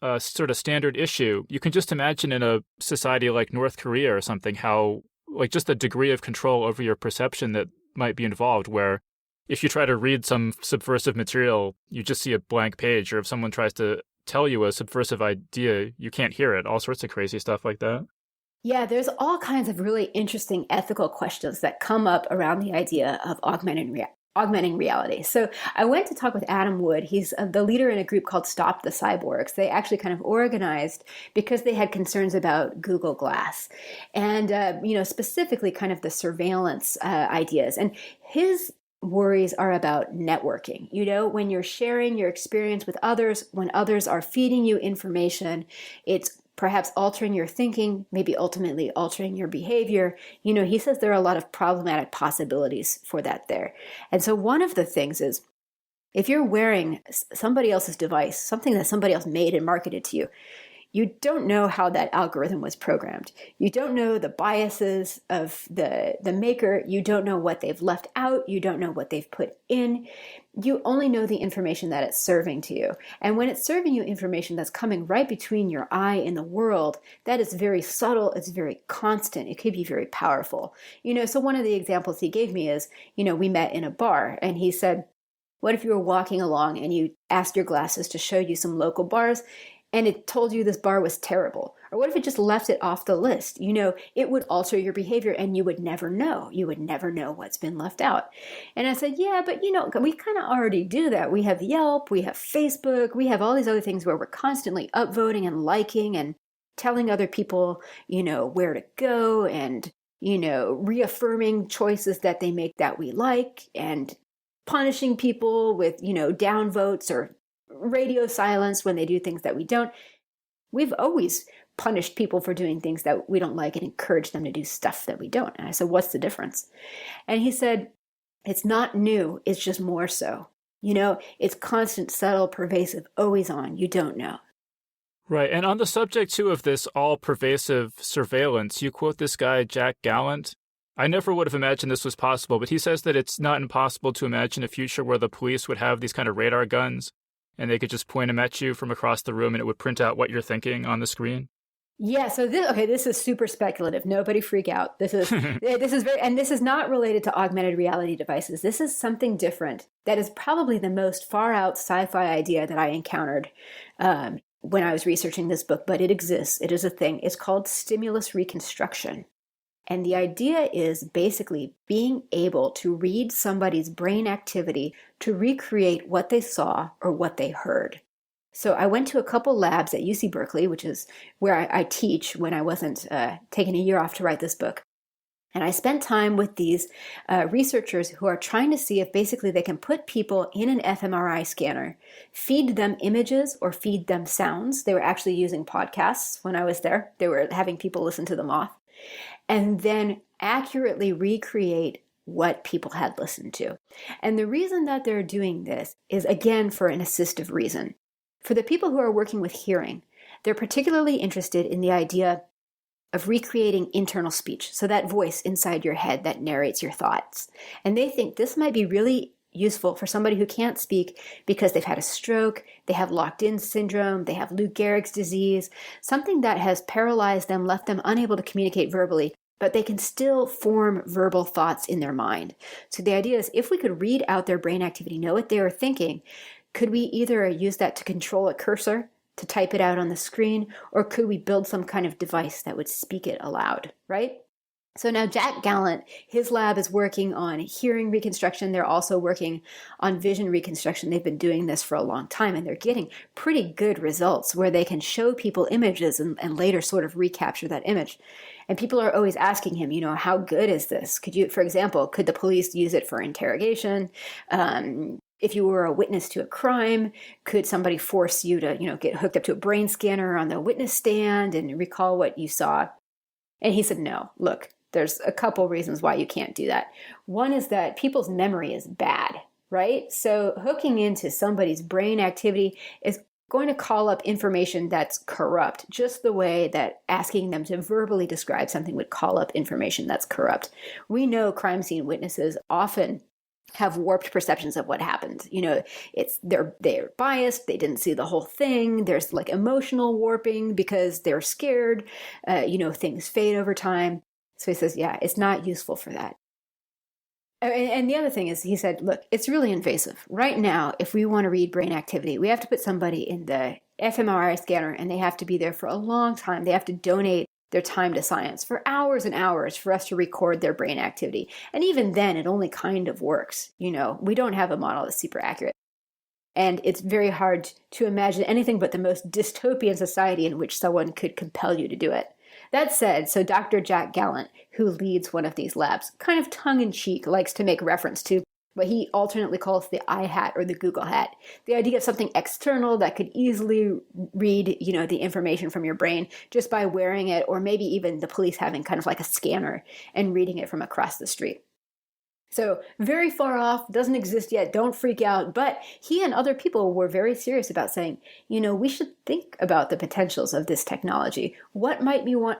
a sort of standard issue, you can just imagine in a society like North Korea or something, how, just the degree of control over your perception that might be involved, where if you try to read some subversive material, you just see a blank page, or if someone tries to tell you a subversive idea, you can't hear it, all sorts of crazy stuff like that. Yeah, there's all kinds of really interesting ethical questions that come up around the idea of augmenting reality. So I went to talk with Adam Wood. He's the leader in a group called Stop the Cyborgs. They actually kind of organized because they had concerns about Google Glass and, specifically kind of the surveillance ideas. And his worries are about networking. When you're sharing your experience with others, when others are feeding you information, it's perhaps altering your thinking, maybe ultimately altering your behavior. He says there are a lot of problematic possibilities for that there. And so one of the things is, if you're wearing somebody else's device, something that somebody else made and marketed to you, you don't know how that algorithm was programmed. You don't know the biases of the maker. You don't know what they've left out. You don't know what they've put in. You only know the information that it's serving to you. And when it's serving you information that's coming right between your eye and the world, that is very subtle. It's very constant. It could be very powerful. So one of the examples he gave me is, we met in a bar and he said, what if you were walking along and you asked your glasses to show you some local bars and it told you this bar was terrible? Or what if it just left it off the list? It would alter your behavior and you would never know. You would never know what's been left out. And I said, yeah, but we kind of already do that. We have Yelp, we have Facebook, we have all these other things where we're constantly upvoting and liking and telling other people, where to go and, reaffirming choices that they make that we like and punishing people with, downvotes or radio silence when they do things that we don't. We've always punished people for doing things that we don't like and encouraged them to do stuff that we don't. And I said, what's the difference? And he said, it's not new. It's just more so. It's constant, subtle, pervasive, always on. You don't know. Right. And on the subject, too, of this all-pervasive surveillance, you quote this guy, Jack Gallant. I never would have imagined this was possible, but he says that it's not impossible to imagine a future where the police would have these kind of radar guns and they could just point them at you from across the room and it would print out what you're thinking on the screen. Yeah, so this is super speculative. Nobody freak out. This is this is not related to augmented reality devices. This is something different. That is probably the most far out sci-fi idea that I encountered when I was researching this book, but it exists. It is a thing. It's called stimulus reconstruction. And the idea is basically being able to read somebody's brain activity to recreate what they saw or what they heard. So I went to a couple labs at UC Berkeley, which is where I teach when I wasn't taking a year off to write this book. And I spent time with these researchers who are trying to see if basically they can put people in an fMRI scanner, feed them images or feed them sounds. They were actually using podcasts when I was there. They were having people listen to them off. And then accurately recreate what people had listened to. And the reason that they're doing this is, again, for an assistive reason. For the people who are working with hearing, they're particularly interested in the idea of recreating internal speech, so that voice inside your head that narrates your thoughts. And they think this might be really useful for somebody who can't speak because they've had a stroke, they have locked-in syndrome, they have Lou Gehrig's disease, something that has paralyzed them, left them unable to communicate verbally, but they can still form verbal thoughts in their mind. So the idea is, if we could read out their brain activity, know what they were thinking, could we either use that to control a cursor, to type it out on the screen, or could we build some kind of device that would speak it aloud, right? So now Jack Gallant, his lab is working on hearing reconstruction. They're also working on vision reconstruction. They've been doing this for a long time, and they're getting pretty good results where they can show people images and later sort of recapture that image. And people are always asking him, how good is this? For example, could the police use it for interrogation? If you were a witness to a crime, could somebody force you to, get hooked up to a brain scanner on the witness stand and recall what you saw? And he said, no, look, there's a couple reasons why you can't do that. One is that people's memory is bad, right? So hooking into somebody's brain activity is going to call up information that's corrupt, just the way that asking them to verbally describe something would call up information that's corrupt. We know crime scene witnesses often have warped perceptions of what happened. They're biased. They didn't see the whole thing. There's like emotional warping because they're scared. Things fade over time. So he says, yeah, it's not useful for that. And the other thing is, he said, look, it's really invasive. Right now, if we want to read brain activity, we have to put somebody in the fMRI scanner and they have to be there for a long time. They have to donate their time to science for hours and hours for us to record their brain activity. And even then, it only kind of works. We don't have a model that's super accurate. And it's very hard to imagine anything but the most dystopian society in which someone could compel you to do it. That said, so Dr. Jack Gallant, who leads one of these labs, kind of tongue-in-cheek likes to make reference to what he alternately calls the I hat or the Google hat. The idea of something external that could easily read, the information from your brain just by wearing it, or maybe even the police having kind of like a scanner and reading it from across the street. So very far off, doesn't exist yet, don't freak out. But he and other people were very serious about saying, we should think about the potentials of this technology. What might we want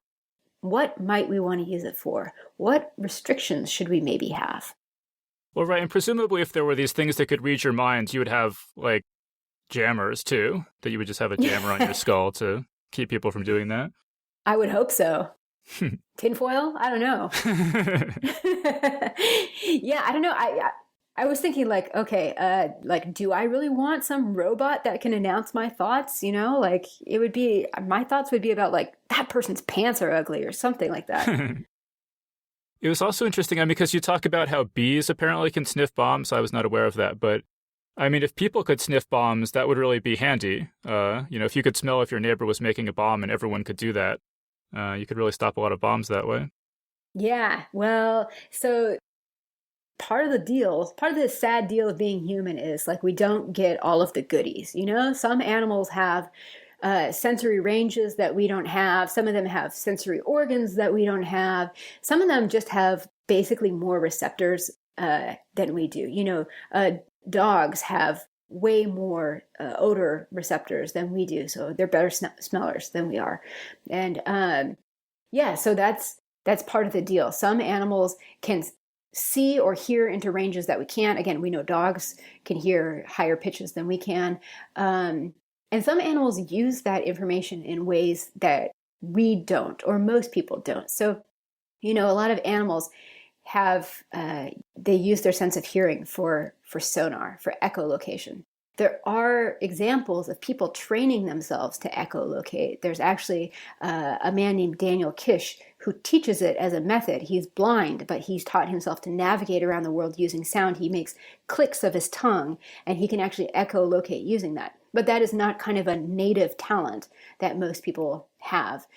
to use it for? What restrictions should we maybe have? Well, right, and presumably if there were these things that could read your mind, you would have, like, jammers, too, that you would just have a jammer on your skull to keep people from doing that. I would hope so. Tinfoil? I don't know. Yeah, I don't know. I was thinking like, okay, like, do I really want some robot that can announce my thoughts? You know, like it would be, my thoughts would be about like, that person's pants are ugly or something like that. It was also interesting, I mean, because you talk about how bees apparently can sniff bombs. I was not aware of that, but I mean, if people could sniff bombs, that would really be handy. If you could smell if your neighbor was making a bomb and everyone could do that, you could really stop a lot of bombs that way. Yeah, well, so part of the sad deal of being human is like we don't get all of the goodies. You know, some animals have sensory ranges that we don't have. Some of them have sensory organs that we don't have. Some of them just have basically more receptors than we do. You know, dogs have way more odor receptors than we do, so they're better smellers than we are. And yeah, so that's part of the deal. Some animals can see or hear into ranges that we can't. Again, we know dogs can hear higher pitches than we can. And some animals use that information in ways that we don't, or most people don't. So, you know, a lot of animals have, they use their sense of hearing for sonar, for echolocation. There are examples of people training themselves to echolocate. There's actually a man named Daniel Kish who teaches it as a method. He's blind, but he's taught himself to navigate around the world using sound. He makes clicks of his tongue, and he can actually echolocate using that. But that is not kind of a native talent that most people have.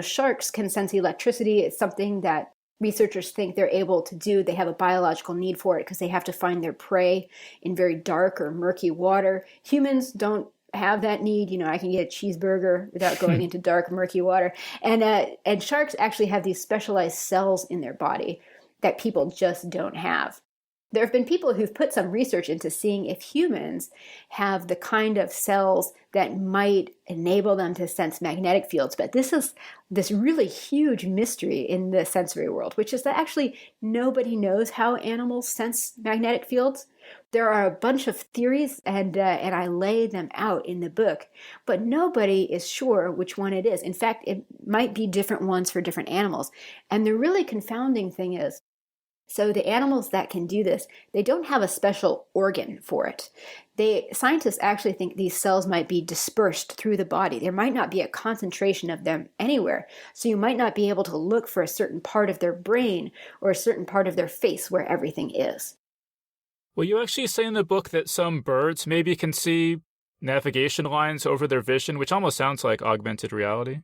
Sharks can sense electricity. It's something that researchers think they're able to do. They have a biological need for it because they have to find their prey in very dark or murky water. Humans don't have that need. You know, I can get a cheeseburger without going into dark, murky water. And sharks actually have these specialized cells in their body that people just don't have. There have been people who've put some research into seeing if humans have the kind of cells that might enable them to sense magnetic fields. But this is this really huge mystery in the sensory world, which is that actually nobody knows how animals sense magnetic fields. There are a bunch of theories, and I lay them out in the book, but nobody is sure which one it is. In fact, it might be different ones for different animals. And the really confounding thing is, so the animals that can do this, they don't have a special organ for it. Scientists actually think these cells might be dispersed through the body. There might not be a concentration of them anywhere. So you might not be able to look for a certain part of their brain or a certain part of their face where everything is. Well, you actually say in the book that some birds maybe can see navigation lines over their vision, which almost sounds like augmented reality.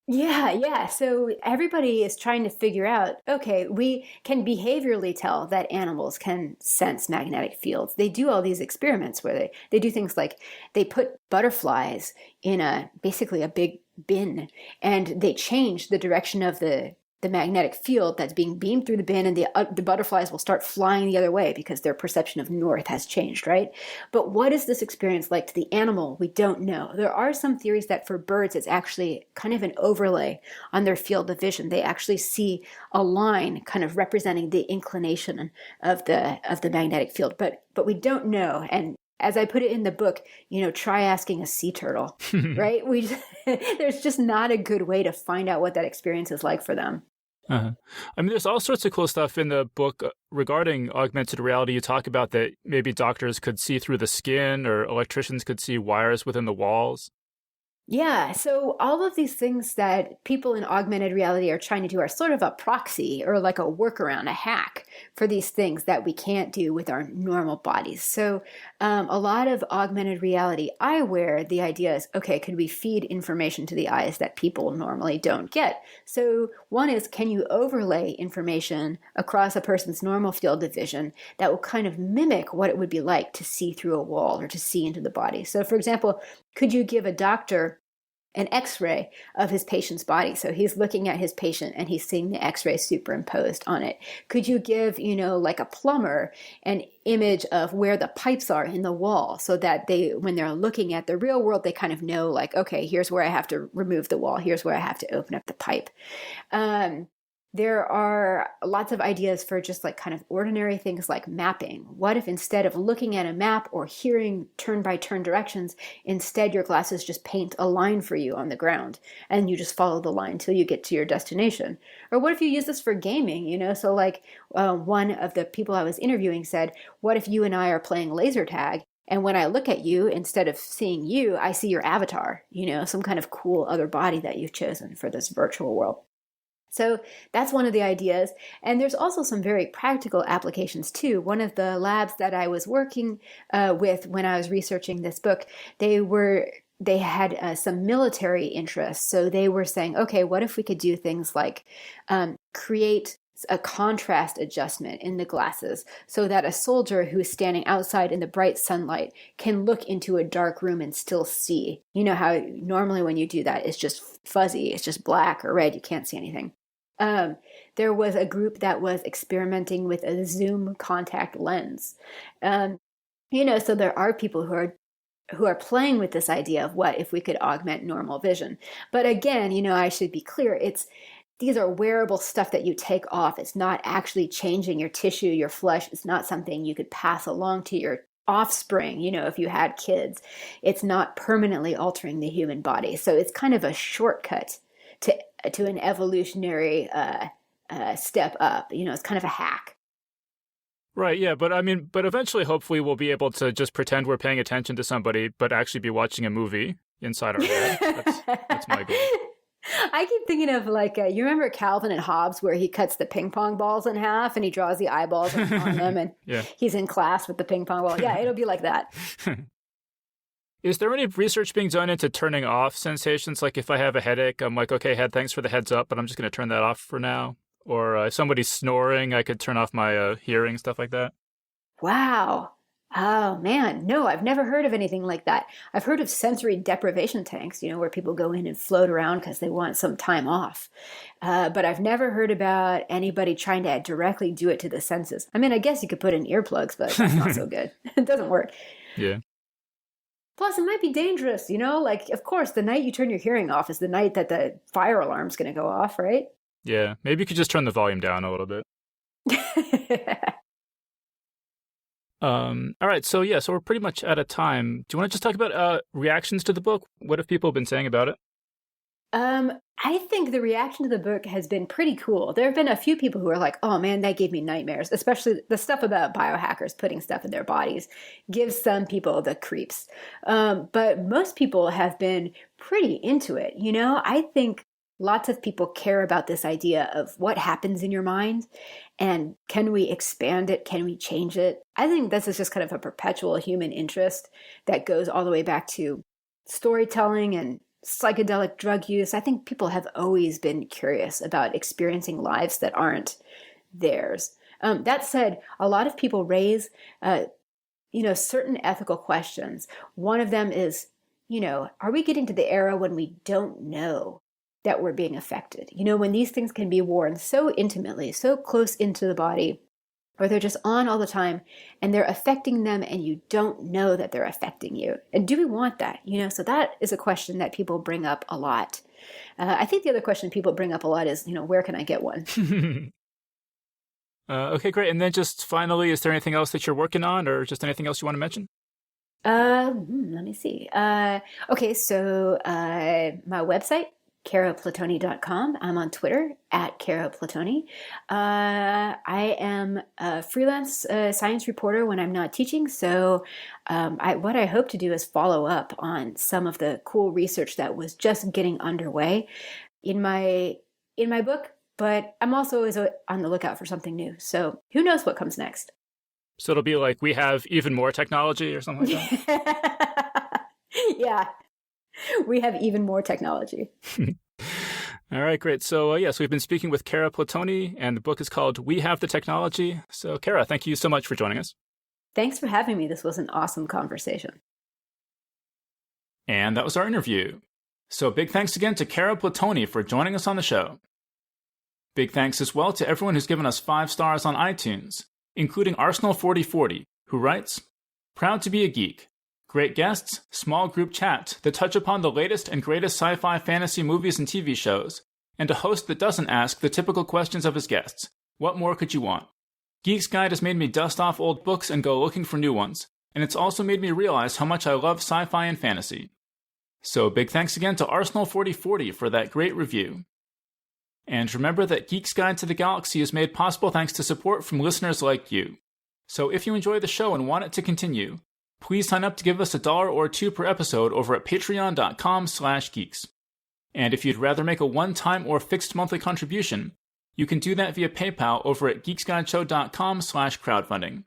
Yeah. So everybody is trying to figure out, okay, we can behaviorally tell that animals can sense magnetic fields. They do all these experiments where they do things like they put butterflies in basically a big bin, and they change the direction of the magnetic field that's being beamed through the bin, and the butterflies will start flying the other way because their perception of north has changed, right? But what is this experience like to the animal? We don't know. There are some theories that for birds, it's actually kind of an overlay on their field of vision. They actually see a line kind of representing the inclination of the magnetic field, but we don't know. And as I put it in the book, try asking a sea turtle, right? There's just not a good way to find out what that experience is like for them. Uh-huh. I mean, there's all sorts of cool stuff in the book regarding augmented reality. You talk about that maybe doctors could see through the skin, or electricians could see wires within the walls. Yeah, so all of these things that people in augmented reality are trying to do are sort of a proxy or like a workaround, a hack for these things that we can't do with our normal bodies. So a lot of augmented reality eyewear, the idea is, okay, could we feed information to the eyes that people normally don't get? So one is, can you overlay information across a person's normal field of vision that will kind of mimic what it would be like to see through a wall or to see into the body? So for example, could you give a doctor an x-ray of his patient's body? So he's looking at his patient and he's seeing the x-ray superimposed on it. Could you give, like a plumber, an image of where the pipes are in the wall so that when they're looking at the real world, they kind of know like, okay, here's where I have to remove the wall. Here's where I have to open up the pipe. there are lots of ideas for just like kind of ordinary things like mapping. What if instead of looking at a map or hearing turn-by-turn directions, instead your glasses just paint a line for you on the ground and you just follow the line till you get to your destination? Or what if you use this for gaming, So like one of the people I was interviewing said, what if you and I are playing laser tag, and when I look at you, instead of seeing you, I see your avatar, some kind of cool other body that you've chosen for this virtual world. So that's one of the ideas. And there's also some very practical applications too. One of the labs that I was working with when I was researching this book, they had some military interests. So they were saying, okay, what if we could do things like create a contrast adjustment in the glasses so that a soldier who is standing outside in the bright sunlight can look into a dark room and still see. You know how normally when you do that, it's just fuzzy, it's just black or red, you can't see anything. There was a group that was experimenting with a zoom contact lens. So there are people who are playing with this idea of what if we could augment normal vision. But again, I should be clear, these are wearable stuff that you take off. It's not actually changing your tissue, your flesh. It's not something you could pass along to your offspring, if you had kids. It's not permanently altering the human body. So it's kind of a shortcut to an evolutionary step up. It's kind of a hack. Right, yeah, but eventually, hopefully, we'll be able to just pretend we're paying attention to somebody, but actually be watching a movie inside our head. That's my goal. I keep thinking of you remember Calvin and Hobbes, where he cuts the ping pong balls in half and he draws the eyeballs on them, and yeah. He's in class with the ping pong ball. Yeah, it'll be like that. Is there any research being done into turning off sensations? Like if I have a headache, I'm like, okay, thanks for the heads up, but I'm just going to turn that off for now. Or if somebody's snoring, I could turn off my hearing, stuff like that. Wow. Oh, man. No, I've never heard of anything like that. I've heard of sensory deprivation tanks, where people go in and float around because they want some time off. But I've never heard about anybody trying to directly do it to the senses. I mean, I guess you could put in earplugs, but that's not so good. It doesn't work. Yeah. Plus, it might be dangerous, of course, the night you turn your hearing off is the night that the fire alarm's going to go off, right? Yeah, maybe you could just turn the volume down a little bit. All right, so we're pretty much out of time. Do you want to just talk about reactions to the book? What have people been saying about it? I think the reaction to the book has been pretty cool. There have been a few people who are like, oh man, that gave me nightmares, especially the stuff about biohackers putting stuff in their bodies gives some people the creeps. But most people have been pretty into it. I think lots of people care about this idea of what happens in your mind and can we expand it? Can we change it? I think this is just kind of a perpetual human interest that goes all the way back to storytelling and psychedelic drug use. I think people have always been curious about experiencing lives that aren't theirs. That said, a lot of people raise, certain ethical questions. One of them is, are we getting to the era when we don't know that we're being affected? When these things can be worn so intimately, so close into the body, or they're just on all the time and they're affecting them and you don't know that they're affecting you. And do we want that? So that is a question that people bring up a lot. I think the other question people bring up a lot is, where can I get one? Okay, great. And then just finally, is there anything else that you're working on or just anything else you want to mention? Let me see. Okay, so my website, caraplatoni.com. I'm on Twitter @caraplatoni. I am a freelance science reporter when I'm not teaching. So what I hope to do is follow up on some of the cool research that was just getting underway in my book. But I'm also always on the lookout for something new. So who knows what comes next? So it'll be like we have even more technology or something like that? Yeah. We have even more technology. All right, great. So, so we've been speaking with Cara Platoni, and the book is called We Have the Technology. So, Cara, thank you so much for joining us. Thanks for having me. This was an awesome conversation. And that was our interview. So, big thanks again to Cara Platoni for joining us on the show. Big thanks as well to everyone who's given us 5 stars on iTunes, including Arsenal4040, who writes, "Proud to be a geek. Great guests, small group chat that touch upon the latest and greatest sci-fi fantasy movies and TV shows, and a host that doesn't ask the typical questions of his guests. What more could you want? Geek's Guide has made me dust off old books and go looking for new ones, and it's also made me realize how much I love sci-fi and fantasy. So big thanks again to Arsenal4040 for that great review. And remember that Geek's Guide to the Galaxy is made possible thanks to support from listeners like you. So if you enjoy the show and want it to continue, please sign up to give us $1 or $2 per episode over at patreon.com/geeks. And if you'd rather make a one-time or fixed monthly contribution, you can do that via PayPal over at geeksguideshow.com/crowdfunding.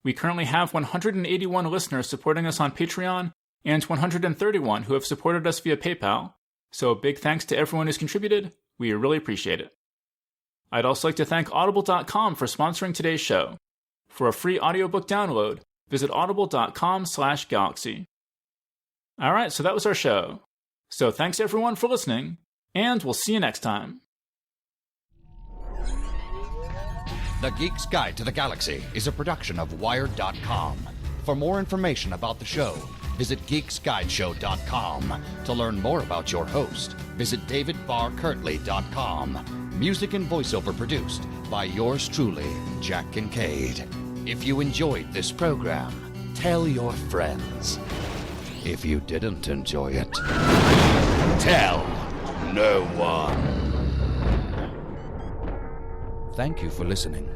We currently have 181 listeners supporting us on Patreon and 131 who have supported us via PayPal, so big thanks to everyone who's contributed. We really appreciate it. I'd also like to thank Audible.com for sponsoring today's show. For a free audiobook download, visit audible.com/galaxy. Alright, so that was our show. So thanks everyone for listening, and we'll see you next time. The Geek's Guide to the Galaxy is a production of Wired.com. For more information about the show, visit geeksguideshow.com. To learn more about your host, visit davidbarrkirtley.com. Music and voiceover produced by yours truly, Jack Kincaid. If you enjoyed this program, tell your friends. If you didn't enjoy it, tell no one. Thank you for listening.